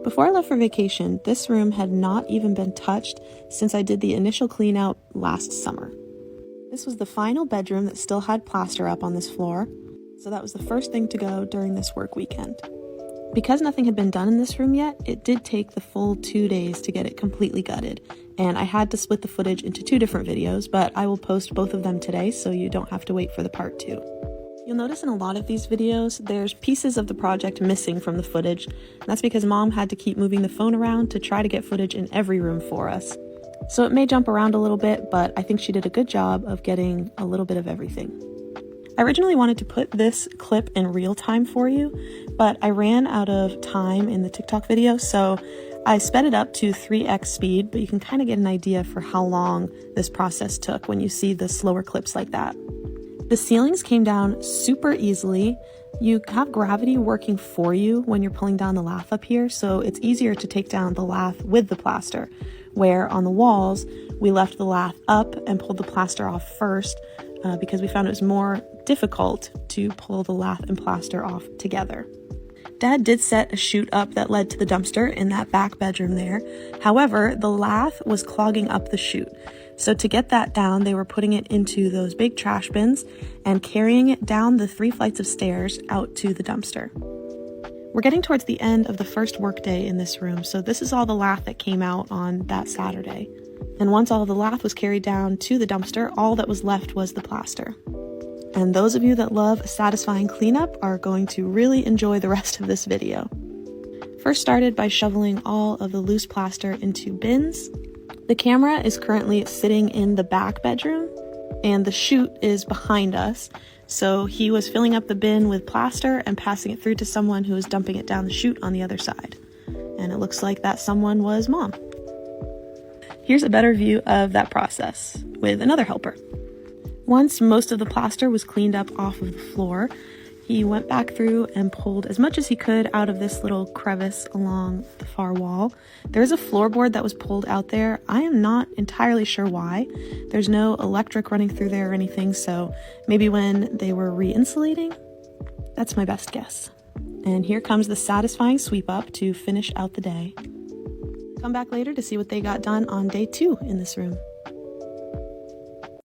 Before I left for vacation, this room had not even been touched since I did the initial clean out last summer. This was the final bedroom that still had plaster up on this floor, so that was the first thing to go during this work weekend. Because nothing had been done in this room yet, it did take the full 2 days to get it completely gutted, and I had to split the footage into 2 different videos, but I will post both of them today so you don't have to wait for the part 2. You'll notice in a lot of these videos, there's pieces of the project missing from the footage, and that's because Mom had to keep moving the phone around to try to get footage in every room for us. So it may jump around a little bit, but I think she did a good job of getting a little bit of everything. I originally wanted to put this clip in real time for you, but I ran out of time in the TikTok video, so I sped it up to 3x speed, but you can kind of get an idea for how long this process took when you see the slower clips like that. The ceilings came down super easily. You have gravity working for you when you're pulling down the lath up here, so it's easier to take down the lath with the plaster, where on the walls, we left the lath up and pulled the plaster off first because we found it was more difficult to pull the lath and plaster off together. Dad did set a chute up that led to the dumpster in that back bedroom there. However, the lath was clogging up the chute. So to get that down, they were putting it into those big trash bins and carrying it down the 3 flights of stairs out to the dumpster. We're getting towards the end of the first workday in this room, so this is all the lath that came out on that Saturday. And once all of the lath was carried down to the dumpster, all that was left was the plaster. And those of you that love a satisfying cleanup are going to really enjoy the rest of this video. First started by shoveling all of the loose plaster into bins. The camera is currently sitting in the back bedroom, and the chute is behind us. So he was filling up the bin with plaster and passing it through to someone who was dumping it down the chute on the other side. And it looks like that someone was Mom. Here's a better view of that process with another helper. Once most of the plaster was cleaned up off of the floor, he went back through and pulled as much as he could out of this little crevice along the far wall. There's a floorboard that was pulled out there. I am not entirely sure why. There's no electric running through there or anything, so maybe when they were re-insulating? That's my best guess. And here comes the satisfying sweep up to finish out the day. Come back later to see what they got done on day 2 in this room.